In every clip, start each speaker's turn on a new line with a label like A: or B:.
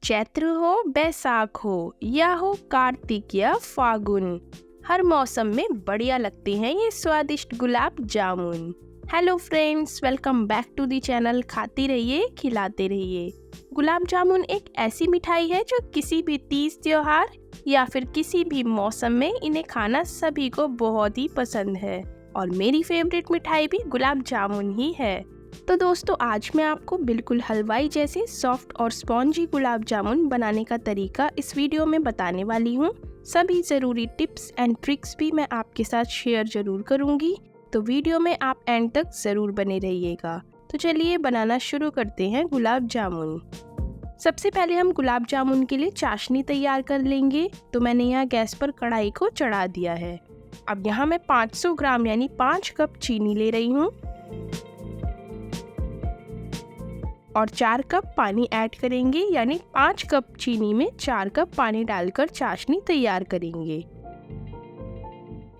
A: चैत्र हो बैसाख हो या हो कार्तिक या फागुन, हर मौसम में बढ़िया लगते हैं ये स्वादिष्ट gulab jamun. Hello friends, welcome back to the channel. खाते रहिए खिलाते रहिए। गुलाब जामुन एक ऐसी मिठाई है जो किसी भी तीज त्योहार या फिर किसी भी मौसम में इन्हें खाना सभी को बहुत ही पसंद है और मेरी फेवरेट मिठाई भी गुलाब जामुन ही है। तो दोस्तों, आज मैं आपको बिल्कुल हलवाई जैसे सॉफ्ट और स्पॉन्जी गुलाब जामुन बनाने का तरीका इस वीडियो में बताने वाली हूँ। सभी ज़रूरी टिप्स एंड ट्रिक्स भी मैं आपके साथ शेयर जरूर करूँगी, तो वीडियो में आप एंड तक ज़रूर बने रहिएगा। तो चलिए बनाना शुरू करते हैं गुलाब जामुन। सबसे पहले हम गुलाब जामुन के लिए चाशनी तैयार कर लेंगे। तो मैंने यहाँ गैस पर कढ़ाई को चढ़ा दिया है। अब यहाँ मैं 500 ग्राम यानी 5 कप चीनी ले रही हूँ और 4 कप पानी ऐड करेंगे, यानी 5 कप चीनी में 4 कप पानी डालकर चाशनी तैयार करेंगे।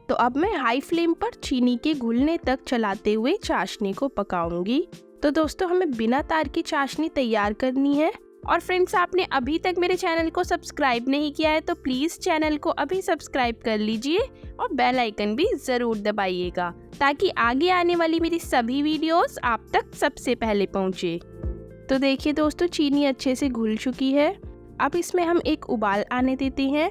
A: तो अब मैं हाई फ्लेम पर चीनी के घुलने तक चलाते हुए चाशनी को पकाऊंगी। तो दोस्तों, हमें बिना तार की चाशनी तैयार करनी है। और फ्रेंड्स, आपने अभी तक मेरे चैनल को सब्सक्राइब नहीं किया है तो प्लीज चैनल को अभी सब्सक्राइब कर लीजिए और बेल आइकन भी जरूर दबाइएगा, ताकि आगे आने वाली मेरी सभी वीडियोस आप तक सबसे पहले पहुंचे। तो देखिए दोस्तों, चीनी अच्छे से घुल चुकी है। अब इसमें हम एक उबाल आने देते हैं।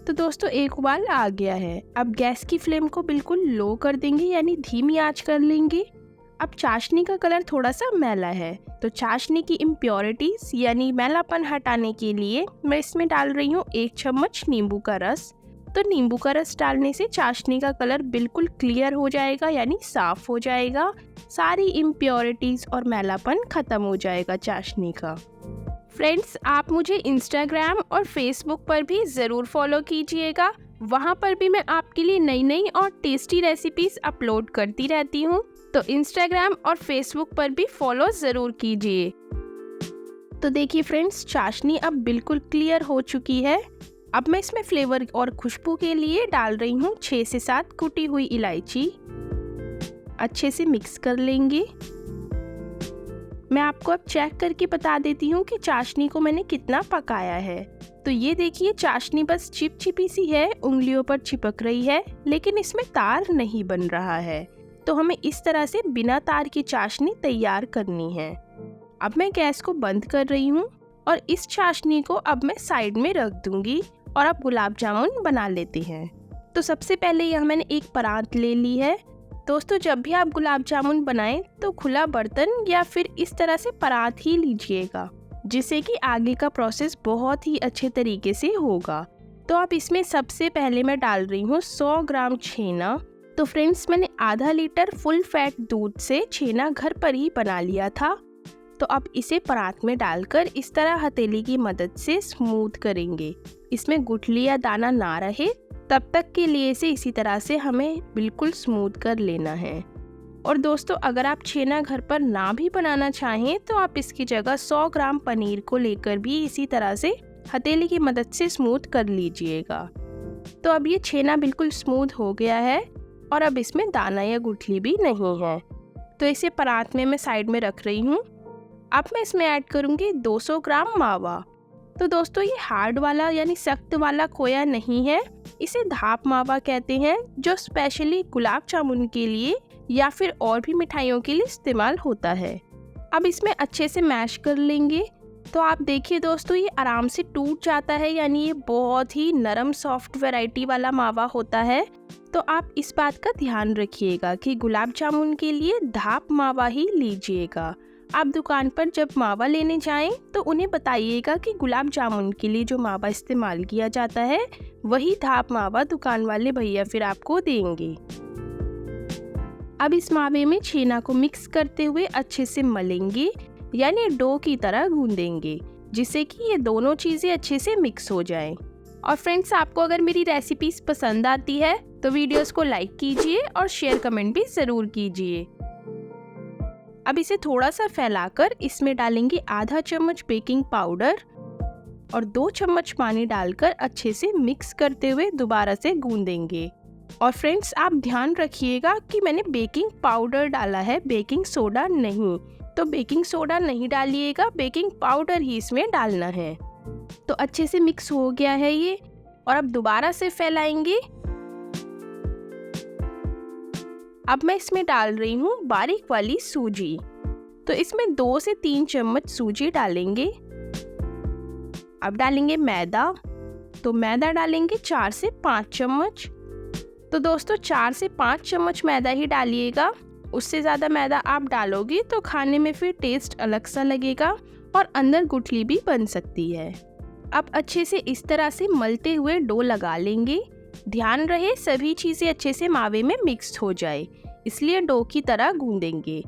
A: तो दोस्तों, एक उबाल आ गया है। अब गैस की फ्लेम को बिल्कुल लो कर देंगे, यानी धीमी आंच कर लेंगे। अब चाशनी का कलर थोड़ा सा मैला है, तो चाशनी की इम्प्योरिटीज यानी मैलापन हटाने के लिए मैं इसमें डाल रही हूँ 1 चम्मच नींबू का रस। तो नींबू का रस डालने से चाशनी का कलर बिल्कुल क्लियर हो जाएगा, यानी साफ हो जाएगा। सारी इम्प्योरिटीज और मैलापन खत्म हो जाएगा चाशनी का। फ्रेंड्स, आप मुझे इंस्टाग्राम और फेसबुक पर भी ज़रूर फॉलो कीजिएगा। वहाँ पर भी मैं आपके लिए नई नई और टेस्टी रेसिपीज अपलोड करती रहती हूँ, तो इंस्टाग्राम और फेसबुक पर भी फॉलो ज़रूर कीजिए। तो देखिए फ्रेंड्स, चाशनी अब बिल्कुल क्लियर हो चुकी है। अब मैं इसमें फ्लेवर और खुशबू के लिए डाल रही हूँ 6 से 7 कुटी हुई इलायची। अच्छे से मिक्स कर लेंगे। मैं आपको अब चेक करके बता देती हूँ कि चाशनी को मैंने कितना पकाया है। तो ये देखिए, चाशनी बस चिपचिपी सी है, उंगलियों पर चिपक रही है, लेकिन इसमें तार नहीं बन रहा है। तो हमें इस तरह से बिना तार की चाशनी तैयार करनी है। अब मैं गैस को बंद कर रही हूँ और इस चाशनी को अब मैं साइड में रख दूंगी और अब गुलाब जामुन बना लेते हैं। तो सबसे पहले यहाँ मैंने एक परात ले ली है। दोस्तों, जब भी आप गुलाब जामुन बनाएं तो खुला बर्तन या फिर इस तरह से परात ही लीजिएगा, जिससे कि आगे का प्रोसेस बहुत ही अच्छे तरीके से होगा। तो अब इसमें सबसे पहले मैं डाल रही हूँ 100 ग्राम छेना। तो फ्रेंड्स, मैंने आधा लीटर फुल फैट दूध से छेना घर पर ही बना लिया था। तो अब इसे परात में डालकर इस तरह हथेली की मदद से स्मूथ करेंगे। इसमें गुठली या दाना ना रहे तब तक के लिए इसे इसी तरह से हमें बिल्कुल स्मूथ कर लेना है। और दोस्तों, अगर आप छेना घर पर ना भी बनाना चाहें तो आप इसकी जगह 100 ग्राम पनीर को लेकर भी इसी तरह से हथेली की मदद से स्मूथ कर लीजिएगा। तो अब ये छेना बिल्कुल स्मूथ हो गया है और अब इसमें दाना या गुठली भी नहीं है। तो इसे परात में मैं साइड में रख रही हूँ। अब मैं इसमें ऐड करूँगी 200 ग्राम मावा। तो दोस्तों, ये हार्ड वाला यानी सख्त वाला खोया नहीं है, इसे धाप मावा कहते हैं, जो स्पेशली गुलाब जामुन के लिए या फिर और भी मिठाइयों के लिए इस्तेमाल होता है। अब इसमें अच्छे से मैश कर लेंगे। तो आप देखिए दोस्तों, ये आराम से टूट जाता है, यानी ये बहुत ही नरम सॉफ्ट वैरायटी वाला मावा होता है। तो आप इस बात का ध्यान रखिएगा कि गुलाब जामुन के लिए धाप मावा ही लीजिएगा। आप दुकान पर जब मावा लेने जाएं तो उन्हें बताइएगा कि गुलाब जामुन के लिए जो मावा इस्तेमाल किया जाता है वही धाप मावा दुकान वाले भैया फिर आपको देंगे। अब इस मावे में छेना को मिक्स करते हुए अच्छे से मलेंगे, यानी डो की तरह गूंदेंगे, जिससे कि ये दोनों चीज़ें अच्छे से मिक्स हो जाएं। और फ्रेंड्स, आपको अगर मेरी रेसिपीज पसंद आती है तो वीडियोस को लाइक कीजिए और शेयर कमेंट भी ज़रूर कीजिए। अब इसे थोड़ा सा फैलाकर इसमें डालेंगे आधा चम्मच बेकिंग पाउडर और 2 चम्मच पानी डालकर अच्छे से मिक्स करते हुए दोबारा से गूंदेंगे। और फ्रेंड्स, आप ध्यान रखिएगा कि मैंने बेकिंग पाउडर डाला है, बेकिंग सोडा नहीं, तो बेकिंग सोडा नहीं डालिएगा, बेकिंग पाउडर ही इसमें डालना है। तो अच्छे से मिक्स हो गया है ये, और अब दोबारा से फैलाएंगे। अब मैं इसमें डाल रही हूँ बारीक वाली सूजी। तो इसमें 2 से 3 चम्मच सूजी डालेंगे। अब डालेंगे मैदा। तो मैदा डालेंगे 4 से 5 चम्मच। तो दोस्तों 4 से 5 चम्मच मैदा ही डालिएगा, उससे ज़्यादा मैदा आप डालोगे तो खाने में फिर टेस्ट अलग सा लगेगा और अंदर गुठली भी बन सकती है। अब अच्छे से इस तरह से मलते हुए डो लगा लेंगे। ध्यान रहे सभी चीज़ें अच्छे से मावे में मिक्स हो जाए, इसलिए डो की तरह गूंदेंगे।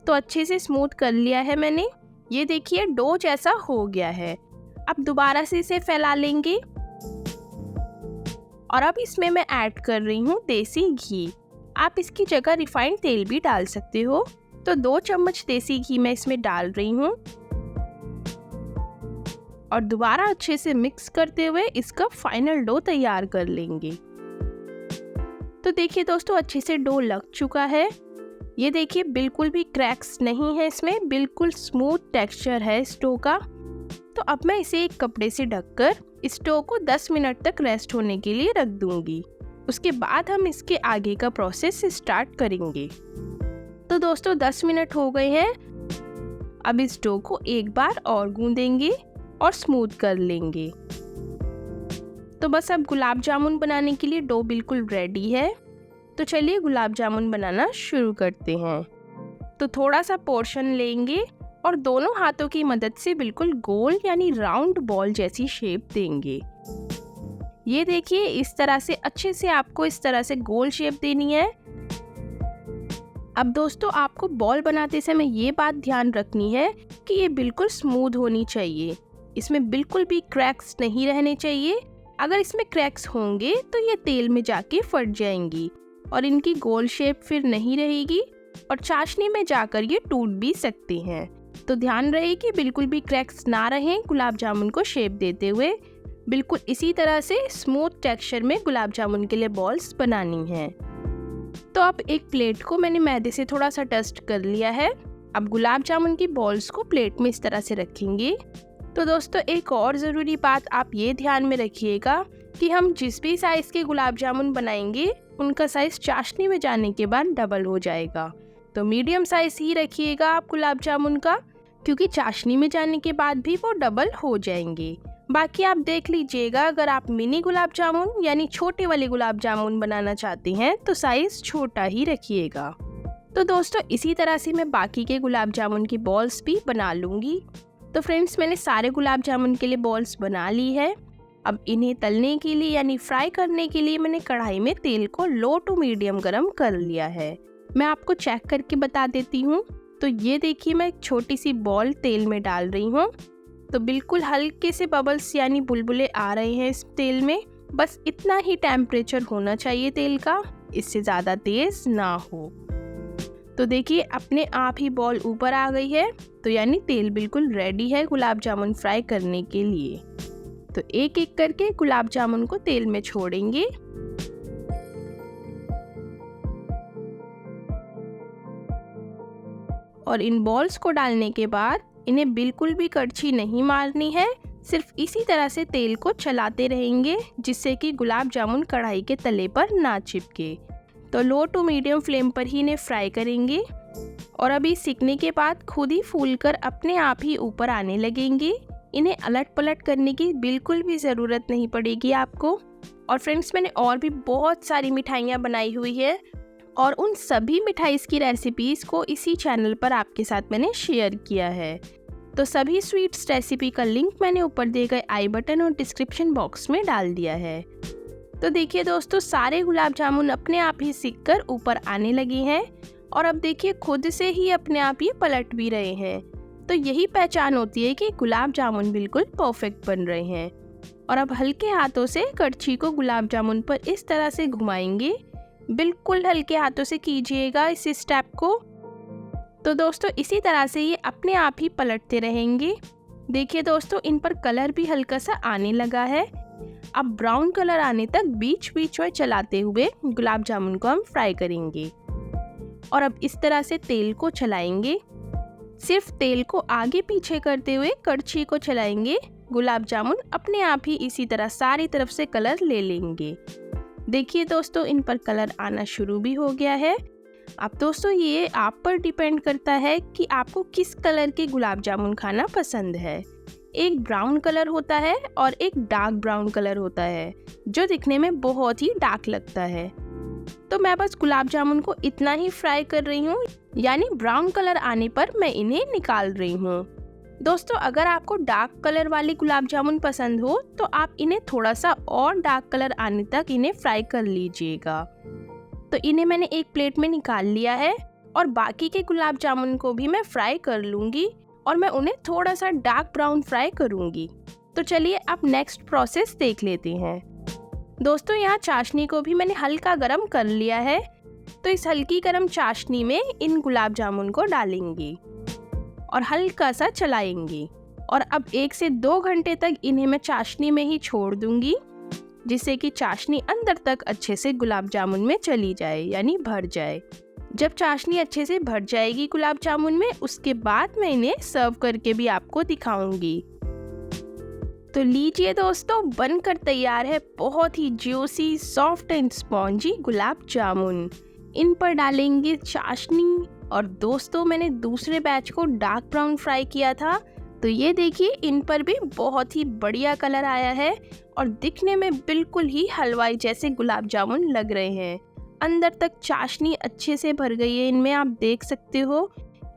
A: तो अच्छे से स्मूथ कर लिया है मैंने, ये देखिए डो जैसा हो गया है। अब दोबारा से इसे फैला लेंगे और अब इसमें मैं ऐड कर रही हूँ देसी घी। आप इसकी जगह रिफाइंड तेल भी डाल सकते हो। तो 2 चम्मच देसी घी मैं इसमें डाल रही हूँ और दोबारा अच्छे से मिक्स करते हुए इसका फाइनल डो तैयार कर लेंगे। तो देखिए दोस्तों अच्छे से डो लग चुका है। ये देखिए बिल्कुल भी क्रैक्स नहीं है इसमें, बिल्कुल स्मूथ टेक्सचर है इस डो का। तो अब मैं इसे एक कपड़े से ढककर इस डो को 10 मिनट तक रेस्ट होने के लिए रख दूंगी। उसके बाद हम इसके आगे का प्रोसेस स्टार्ट करेंगे। तो दोस्तों 10 मिनट हो गए हैं। अब इस डो को एक बार और गूंदेंगे और स्मूथ कर लेंगे। तो बस अब गुलाब जामुन बनाने के लिए डो बिल्कुल रेडी है। तो चलिए गुलाब जामुन बनाना शुरू करते हैं। तो थोड़ा सा पोर्शन लेंगे और दोनों हाथों की मदद से बिल्कुल गोल यानी राउंड बॉल जैसी शेप देंगे। ये देखिए इस तरह से अच्छे से आपको इस तरह से गोल शेप देनी है। अब दोस्तों आपको बॉल बनाते समय ये बात ध्यान रखनी है कि ये बिल्कुल स्मूथ होनी चाहिए, इसमें बिल्कुल भी क्रैक्स नहीं रहने चाहिए। अगर इसमें क्रैक्स होंगे तो ये तेल में जाके फट जाएंगी और इनकी गोल शेप फिर नहीं रहेगी और चाशनी में जाकर ये टूट भी सकते हैं। तो ध्यान रहे कि बिल्कुल भी क्रैक्स ना रहें गुलाब जामुन को शेप देते हुए। बिल्कुल इसी तरह से स्मूथ टेक्सचर में गुलाब जामुन के लिए बॉल्स बनानी है। तो अब एक प्लेट को मैंने मैदे से थोड़ा सा डस्ट कर लिया है। अब गुलाब जामुन की बॉल्स को प्लेट में इस तरह से रखेंगे। तो दोस्तों एक और ज़रूरी बात आप ये ध्यान में रखिएगा कि हम जिस भी साइज़ के गुलाब जामुन बनाएंगे उनका साइज़ चाशनी में जाने के बाद डबल हो जाएगा। तो मीडियम साइज़ ही रखिएगा आप गुलाब जामुन का, क्योंकि चाशनी में जाने के बाद भी वो डबल हो जाएंगे। बाकी आप देख लीजिएगा, अगर आप मिनी गुलाब जामुन यानी छोटे वाले गुलाब जामुन बनाना चाहते हैं तो साइज़ छोटा ही रखिएगा। तो दोस्तों इसी तरह से मैं बाकी के गुलाब जामुन की बॉल्स भी बना लूँगी। तो फ्रेंड्स मैंने सारे गुलाब जामुन के लिए बॉल्स बना ली है। अब इन्हें तलने के लिए यानी फ्राई करने के लिए मैंने कढ़ाई में तेल को लो टू मीडियम गरम कर लिया है। मैं आपको चेक करके बता देती हूँ। तो ये देखिए मैं एक छोटी सी बॉल तेल में डाल रही हूँ। तो बिल्कुल हल्के से बबल्स यानी बुलबुले आ रहे हैं इस तेल में। बस इतना ही टेम्परेचर होना चाहिए तेल का, इससे ज़्यादा तेज ना हो। तो देखिए अपने आप ही बॉल ऊपर आ गई है। तो यानी तेल बिल्कुल रेडी है गुलाब जामुन फ्राई करने के लिए। तो एक एक करके गुलाब जामुन को तेल में छोड़ेंगे। और इन बॉल्स को डालने के बाद इन्हें बिल्कुल भी कड़छी नहीं मारनी है, सिर्फ इसी तरह से तेल को चलाते रहेंगे जिससे कि गुलाब जामुन कढ़ाई के तले पर ना चिपके। तो लो टू मीडियम फ्लेम पर ही इन्हें फ्राई करेंगे और अभी सीखने के बाद खुद ही फूलकर अपने आप ही ऊपर आने लगेंगे। इन्हें अलट पलट करने की बिल्कुल भी ज़रूरत नहीं पड़ेगी आपको। और फ्रेंड्स मैंने और भी बहुत सारी मिठाइयाँ बनाई हुई है और उन सभी मिठाइयों की रेसिपीज़ को इसी चैनल पर आपके साथ मैंने शेयर किया है। तो सभी स्वीट्स रेसिपी का लिंक मैंने ऊपर दिए गए आई बटन और डिस्क्रिप्शन बॉक्स में डाल दिया है। तो देखिए दोस्तों सारे गुलाब जामुन अपने आप ही सिककर ऊपर आने लगे हैं और अब देखिए खुद से ही अपने आप ये पलट भी रहे हैं। तो यही पहचान होती है कि गुलाब जामुन बिल्कुल परफेक्ट बन रहे हैं। और अब हल्के हाथों से कड़छी को गुलाब जामुन पर इस तरह से घुमाएंगे। बिल्कुल हल्के हाथों से कीजिएगा इस स्टेप को। तो दोस्तों इसी तरह से ये अपने आप ही पलटते रहेंगे। देखिए दोस्तों इन पर कलर भी हल्का सा आने लगा है। अब ब्राउन कलर आने तक बीच बीच में चलाते हुए गुलाब जामुन को हम फ्राई करेंगे और अब इस तरह से तेल को चलाएंगे सिर्फ तेल को आगे पीछे करते हुए कड़छी को चलाएंगे। गुलाब जामुन अपने आप ही इसी तरह सारी तरफ से कलर ले लेंगे। देखिए दोस्तों, इन पर कलर आना शुरू भी हो गया है। अब दोस्तों ये आप पर डिपेंड करता है कि आपको किस कलर के गुलाब जामुन खाना पसंद है। एक ब्राउन कलर होता है और एक डार्क ब्राउन कलर होता है जो दिखने में बहुत ही डार्क लगता है। तो मैं बस गुलाब जामुन को इतना ही फ्राई कर रही हूँ, यानी ब्राउन कलर आने पर मैं इन्हें निकाल रही हूँ। दोस्तों अगर आपको डार्क कलर वाले गुलाब जामुन पसंद हो तो आप इन्हें थोड़ा सा और डार्क कलर आने तक इन्हें फ्राई कर लीजिएगा। तो इन्हें मैंने एक प्लेट में निकाल लिया है और बाकी के गुलाब जामुन को भी मैं फ्राई कर लूँगी और मैं उन्हें थोड़ा सा डार्क ब्राउन फ्राई करूँगी। तो चलिए अब नेक्स्ट प्रोसेस देख लेते हैं। दोस्तों यहाँ चाशनी को भी मैंने हल्का गरम कर लिया है। तो इस हल्की गरम चाशनी में इन गुलाब जामुन को डालेंगे और हल्का सा चलाएंगे और अब 1 से 2 घंटे तक इन्हें मैं चाशनी में ही छोड़ दूंगी, जिससे कि चाशनी अंदर तक अच्छे से गुलाब जामुन में चली जाए, यानी भर जाए। जब चाशनी अच्छे से भर जाएगी गुलाब जामुन में, उसके बाद मैं इन्हें सर्व करके भी आपको दिखाऊंगी। तो लीजिए दोस्तों, बनकर तैयार है बहुत ही juicy, soft and spongy gulab jamun. इन पर डालेंगे चाशनी और दोस्तों मैंने दूसरे बैच को डार्क ब्राउन फ्राई किया था, तो ये देखिए इन पर भी बहुत ही बढ़िया कलर आया है और दिखने में बिल्कुल ही हलवाई जैसे गुलाब जामुन लग रहे हैं। अंदर तक चाशनी अच्छे से भर गई है इनमें, आप देख सकते हो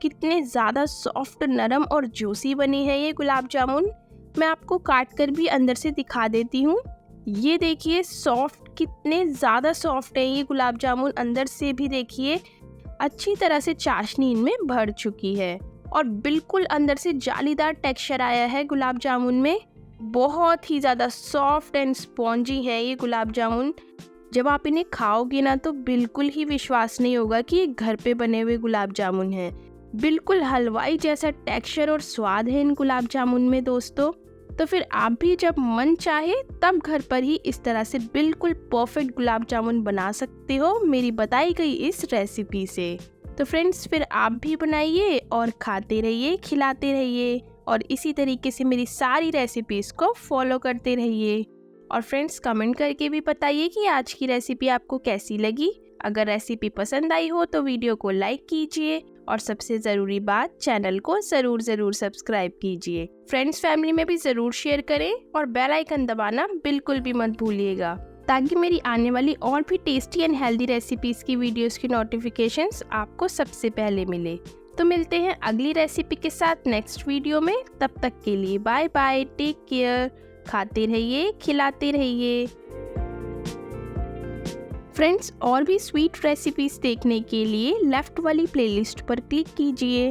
A: कितने ज़्यादा सॉफ्ट, नरम और जूसी बनी है ये गुलाब जामुन। मैं आपको काट कर भी अंदर से दिखा देती हूँ। ये देखिए सॉफ्ट, कितने ज़्यादा सॉफ्ट है ये गुलाब जामुन। अंदर से भी देखिए अच्छी तरह से चाशनी इनमें भर चुकी है और बिल्कुल अंदर से जालीदार टेक्सचर आया है गुलाब जामुन में। बहुत ही ज़्यादा सॉफ्ट एंड स्पॉन्जी है ये गुलाब जामुन। जब आप इन्हें खाओगे ना तो बिल्कुल ही विश्वास नहीं होगा कि ये घर पे बने हुए गुलाब जामुन हैं। बिल्कुल हलवाई जैसा टेक्सचर और स्वाद है इन गुलाब जामुन में दोस्तों। तो फिर आप भी जब मन चाहे तब घर पर ही इस तरह से बिल्कुल परफेक्ट गुलाब जामुन बना सकते हो मेरी बताई गई इस रेसिपी से। तो फ्रेंड्स फिर आप भी बनाइए और खाते रहिए, खिलाते रहिए और इसी तरीके से मेरी सारी रेसिपीज़ को फॉलो करते रहिए। और फ्रेंड्स कमेंट करके भी बताइए कि आज की रेसिपी आपको कैसी लगी। अगर रेसिपी पसंद आई हो तो वीडियो को लाइक कीजिए और सबसे ज़रूरी बात, चैनल को ज़रूर सब्सक्राइब कीजिए। फ्रेंड्स फैमिली में भी ज़रूर शेयर करें और बेल आइकन दबाना बिल्कुल भी मत भूलिएगा, ताकि मेरी आने वाली और भी टेस्टी एंड हेल्दी रेसिपीज़ की वीडियोस की नोटिफिकेशंस आपको सबसे पहले मिले। तो मिलते हैं अगली रेसिपी के साथ नेक्स्ट वीडियो में। तब तक के लिए बाय बाय, टेक केयर, खाते रहिए, खिलाते रहिए। फ्रेंड्स और भी स्वीट रेसिपीज देखने के लिए लेफ्ट वाली प्लेलिस्ट पर क्लिक कीजिए।